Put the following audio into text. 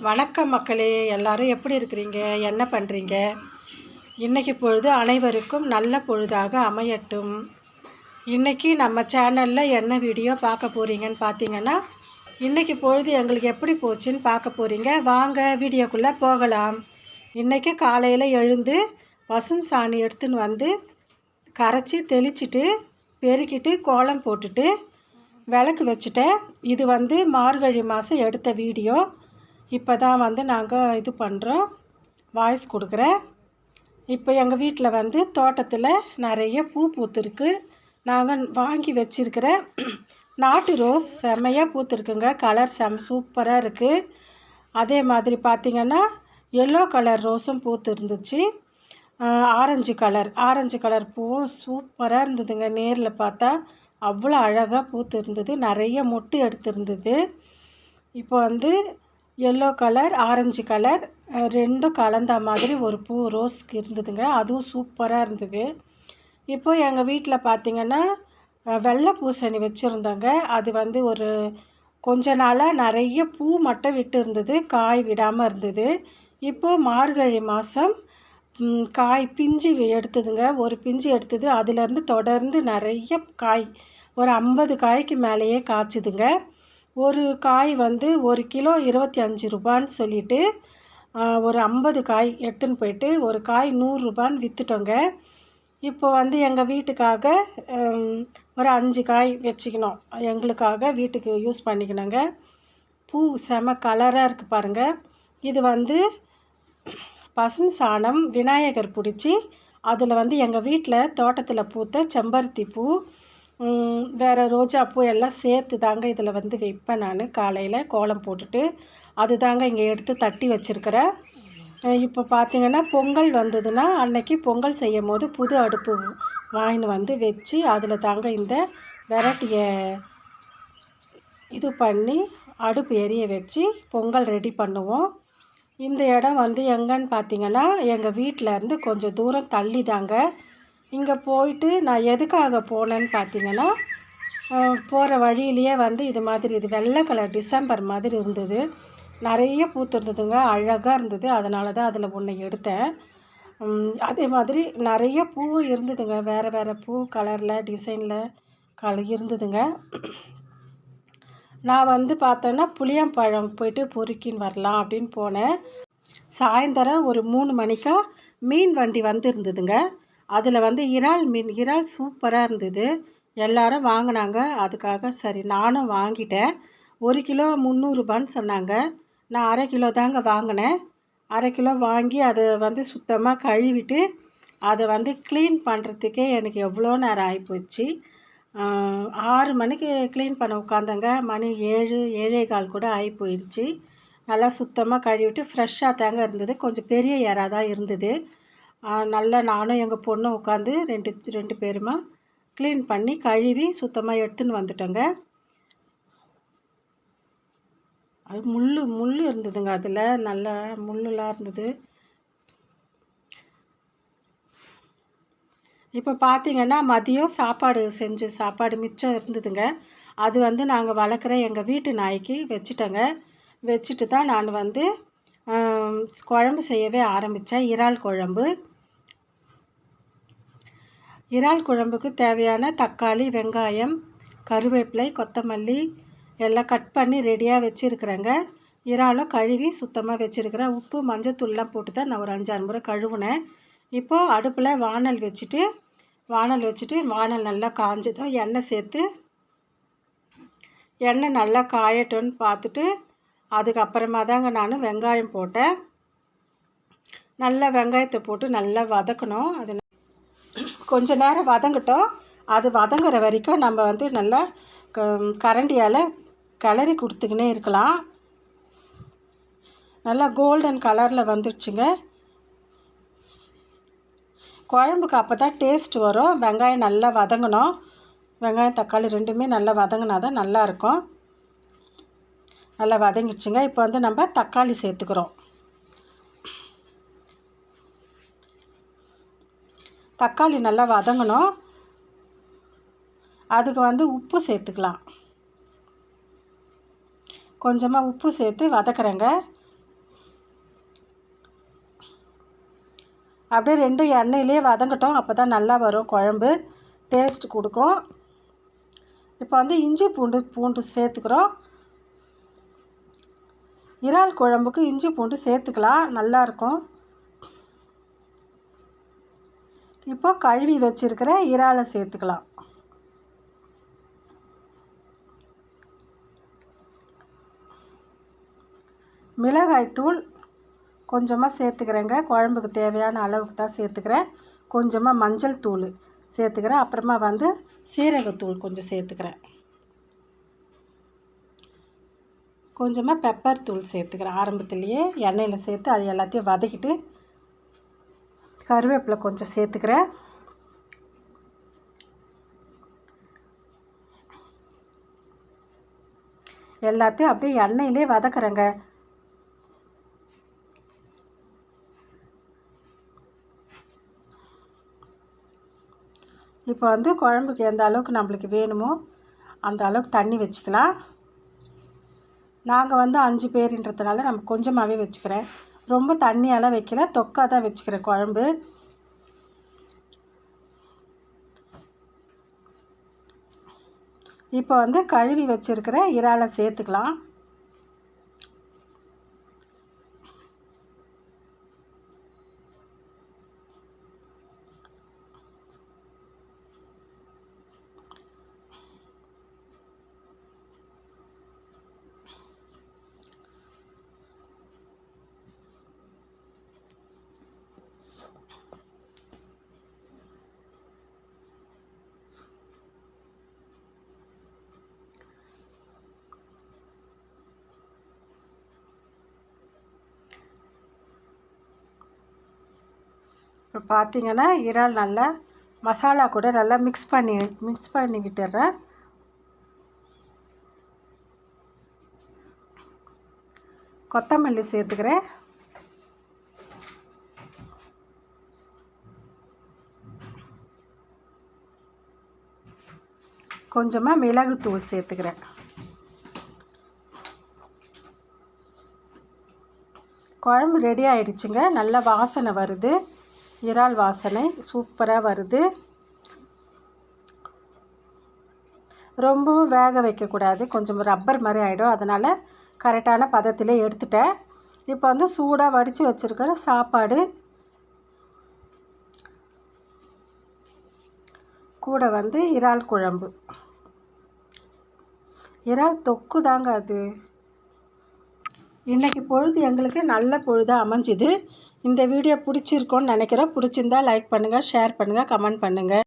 வணக்கம் மக்களே, எல்லாரும் எப்படி இருக்கிறீங்க? என்ன பண்ணுறீங்க? இன்றைக்கி பொழுது அனைவருக்கும் நல்ல பொழுதாக அமையட்டும். இன்றைக்கி நம்ம சேனலில் என்ன வீடியோ பார்க்க போகிறீங்கன்னு பார்த்தீங்கன்னா, இன்றைக்கி பொழுது எங்களுக்கு எப்படி போச்சுன்னு பார்க்க போகிறீங்க. வாங்க வீடியோக்குள்ளே போகலாம். இன்றைக்கி காலையில் எழுந்து பசும் சாணி எடுத்துன்னு வந்து கரைச்சி தெளிச்சிட்டு பெருக்கிட்டு கோலம் போட்டுட்டு விளக்கு வச்சுட்டேன். இது மார்கழி மாதம் எடுத்த வீடியோ. இப்போ தான் நாங்கள் இது பண்ணுறோம், வாய்ஸ் கொடுக்குறேன். இப்போ எங்கள் வீட்டில் தோட்டத்தில் நிறைய பூ பூத்துருக்கு. நாங்கள் வாங்கி வச்சுருக்கிற நாட்டு ரோஸ் செம்மையாக பூத்துருக்குங்க. கலர் சூப்பராக இருக்குது. அதே மாதிரி பார்த்திங்கன்னா எல்லோ கலர் ரோஸும் பூத்து இருந்துச்சு. ஆரஞ்சு கலர் பூவும் சூப்பராக இருந்ததுங்க. நேரில் பார்த்தா அவ்வளோ அழகாக பூத்து இருந்தது. நிறைய மொட்டு எடுத்துருந்தது. இப்போ எல்லோ கலர் ஆரஞ்சு கலர் ரெண்டும் கலந்த மாதிரி ஒரு பூ ரோஸ்க்கு இருந்ததுங்க. அதுவும் சூப்பராக இருந்தது. இப்போது எங்கள் வீட்டில் பார்த்திங்கன்னா வெள்ளை பூசணி வச்சுருந்தாங்க. அது ஒரு கொஞ்ச நாளாக நிறைய பூ மட்டும் விட்டு இருந்தது, காய் விடாமல் இருந்தது. இப்போது மார்கழி மாதம் காய் பிஞ்சு எடுத்ததுங்க. ஒரு பிஞ்சு எடுத்தது. அதிலேருந்து தொடர்ந்து நிறைய காய், ஒரு 50 காய்க்கு மேலேயே காய்ச்சிதுங்க. ஒரு காய் 1 கிலோ 25 ரூபான்னு சொல்லிவிட்டு ஒரு 50 காய் எடுத்துன்னு போயிட்டு ஒரு காய் 100 ரூபான்னு விற்றுட்டோங்க. இப்போ எங்கள் வீட்டுக்காக ஒரு 5 காய் வச்சுக்கணும், எங்களுக்காக வீட்டுக்கு யூஸ் பண்ணிக்கணுங்க. பூ செம கலராக இருக்குது பாருங்கள். இது பசும் சாணம் விநாயகர் பிடிச்சி அதில் எங்கள் வீட்டில் தோட்டத்தில் பூத்த செம்பருத்தி பூ, வேறு ரோஜா பூ எல்லாம் சேர்த்து தாங்க இதில் வைப்பேன். நான் காலையில் கோலம் போட்டுட்டு அது தாங்க இங்கே எடுத்து தட்டி வச்சுருக்கிறேன். இப்போ பார்த்திங்கன்னா பொங்கல் வந்ததுன்னா அன்னைக்கு பொங்கல் செய்யும் போது புது அடுப்பு வாங்கின்னு வச்சு அதில் தாங்க இந்த வெரைட்டியை இது பண்ணி அடுப்பு எரிய வச்சு பொங்கல் ரெடி பண்ணுவோம். இந்த இடம் எங்கன்னு பார்த்திங்கன்னா எங்கள் வீட்டிலேருந்து கொஞ்சம் தூரம் தள்ளி தாங்க. இங்கே போயிட்டு நான் எதுக்காக போனேன்னு பார்த்திங்கன்னா, போகிற வழியிலேயே இது மாதிரி இது வெள்ளை கலர் டிசம்பர் மாதிரி இருந்தது. நிறைய பூத்துருந்ததுங்க, அழகாக இருந்தது. அதனால தான் அதில் ஒன்று எடுத்தேன். அதே மாதிரி நிறைய பூவும் இருந்ததுங்க, வேறு வேறு பூ கலரில் டிசைனில் இருந்ததுங்க. நான் பார்த்தேன்னா புளியம்பழம் போயிட்டு பொறுக்கின்னு வரலாம் அப்படின்னு போனேன். சாயந்தரம் ஒரு 3 மணிக்கா மீன் வண்டி இருந்ததுங்க. அதில் இறால் சூப்பராக இருந்தது. எல்லாரும் வாங்கினாங்க. அதுக்காக சரி நானும் வாங்கிட்டேன். 1 கிலோ 300 ரூபான்னு சொன்னாங்க. நான் அரை கிலோ தாங்க வாங்கினேன். அரை கிலோ வாங்கி அதை சுத்தமாக கழுவிட்டு அதை க்ளீன் பண்ணுறதுக்கே எனக்கு எவ்வளோ நேரம் ஆகிப்போச்சு. 6 மணிக்கு க்ளீன் பண்ண உட்காந்தங்க. மணி 7 7:15 கூட ஆகி போயிடுச்சு. நல்லா சுத்தமாக கழுவிட்டு ஃப்ரெஷ்ஷாக தாங்க இருந்தது. கொஞ்சம் பெரிய இறா தான் இருந்தது. நல்லா நானும் எங்கள் பொண்ணும் உட்காந்து ரெண்டு பேருமா க்ளீன் பண்ணி கழுவி சுத்தமாக எடுத்துன்னு வந்துட்டோங்க. அது முள் இருந்ததுங்க. அதில் நல்லா முள்ளுலாம் இருந்தது. இப்போ பார்த்திங்கன்னா மதியம் சாப்பாடு மிச்சம் இருந்ததுங்க. அது நாங்கள் வளர்க்குற எங்கள் வீட்டு நாய்க்கு வச்சுட்டோங்க. வச்சுட்டு தான் நான் குழம்பு செய்யவே ஆரம்பித்தேன். இறால் குழம்புக்கு தேவையான தக்காளி, வெங்காயம், கருவேப்பிலை, கொத்தமல்லி எல்லாம் கட் பண்ணி ரெடியாக வச்சுருக்குறேங்க. இறாலும் கழுவி சுத்தமாக வச்சுருக்கிறேன். உப்பு மஞ்சத்தூள்லாம் போட்டு தான் நான் ஒரு 5-6 முறை கழுவுனேன். இப்போது அடுப்பில் வானல் வச்சுட்டு வானல் நல்லா காஞ்சதும் எண்ணெய் நல்லா காயட்டும்னு பார்த்துட்டு அதுக்கப்புறமா தாங்க நான் வெங்காயம் போட்டேன். நல்லா வெங்காயத்தை போட்டு நல்லா வதக்கணும். அது கொஞ்ச நேரம் வதங்கட்டும். அது வதங்குற வரைக்கும் நம்ம நல்லா கரண்டியால் கிளறி கொடுத்துக்கினே இருக்கலாம். நல்லா கோல்டன் கலரில் வந்துடுச்சுங்க. குழம்புக்கு அப்போ தான் டேஸ்ட் வரும். வெங்காயம் நல்லா வதங்கணும். வெங்காயம் தக்காளி ரெண்டுமே நல்லா வதங்கினா தான் நல்லாயிருக்கும். நல்லா வதங்கிடுச்சுங்க. இப்போ நம்ம தக்காளி சேர்த்துக்கிறோம். தக்காளி நல்லா வதங்கணும். அதுக்கு உப்பு சேர்த்துக்கலாம். கொஞ்சமாக உப்பு சேர்த்து வதக்குறேங்க. அப்படியே ரெண்டும் எண்ணெயிலே வதங்கட்டும். அப்போ தான் நல்லா வரும் குழம்பு, டேஸ்ட் கொடுக்கும். இப்போ வந்து இஞ்சி பூண்டு சேர்த்துக்கிறோம். இறால் குழம்புக்கு இஞ்சி பூண்டு சேர்த்துக்கலாம், நல்லாயிருக்கும். இப்போ கழுவி வச்சுருக்கிற இறாலை சேர்த்துக்கலாம். மிளகாய்த்தூள் கொஞ்சமாக சேர்த்துக்கிறேங்க, குழம்புக்கு தேவையான அளவுக்கு தான் சேர்த்துக்கிறேன். கொஞ்சமாக மஞ்சள் தூள் சேர்த்துக்கிறேன். அப்புறமா வந்து சீரகத்தூள் கொஞ்சம் சேர்த்துக்கிறேன். கொஞ்சமாக பெப்பர் தூள் சேர்த்துக்கிறேன். ஆரம்பத்துலேயே எண்ணெயில் சேர்த்து அது எல்லாத்தையும் வதக்கிட்டு கருவேப்பிலை கொஞ்சம் சேர்த்துக்கிறேன். எல்லாத்தையும் அப்படியே எண்ணெயிலே வதக்குறேங்க. இப்போ வந்து குழம்புக்கு எந்த அளவுக்கு நம்மளுக்கு வேணுமோ அந்த அளவுக்கு தண்ணி வச்சுக்கலாம். நாங்கள் வந்து 5 பேருன்றதுனால நம்ம கொஞ்சமாகவே வச்சுக்கிறேன். ரொம்ப தண்ணியெல்லாம் வைக்கல, தொக்கா தான் வச்சுக்கிறேன் குழம்பு. இப்போ வந்து கழுவி வச்சுருக்கிற இறாலை சேர்த்துக்கலாம். இப்போ பார்த்திங்கன்னா இறால் நல்லா மசாலா கூட நல்லா மிக்ஸ் பண்ணி விட்டுறேன். கொத்தமல்லி சேர்த்துக்கிறேன். கொஞ்சமாக மிளகுத்தூள் சேர்த்துக்கிறேன். குழம்பு ரெடி ஆகிடுச்சுங்க. நல்ல வாசனை வருது, இறால் வாசனை சூப்பராக வருது. ரொம்பவும் வேக வைக்கக்கூடாது, கொஞ்சம் ரப்பர் மாதிரி ஆகிடும். அதனால் கரெக்டான பதத்திலே எடுத்துட்டேன். இப்போ வந்து சூடாக வடித்து வச்சுருக்கிற சாப்பாடு கூட வந்து இறால் குழம்பு, இறால் தொக்கு தாங்க அது. இன்றைக்கி பொழுது எங்களுக்கு நல்ல பொழுதாக அமைஞ்சுது. இந்த வீடியோ பிடிச்சிருக்கோன்னு நினைக்கிறேன். பிடிச்சிருந்தால் லைக் பண்ணுங்கள், ஷேர் பண்ணுங்கள், கமெண்ட் பண்ணுங்கள்.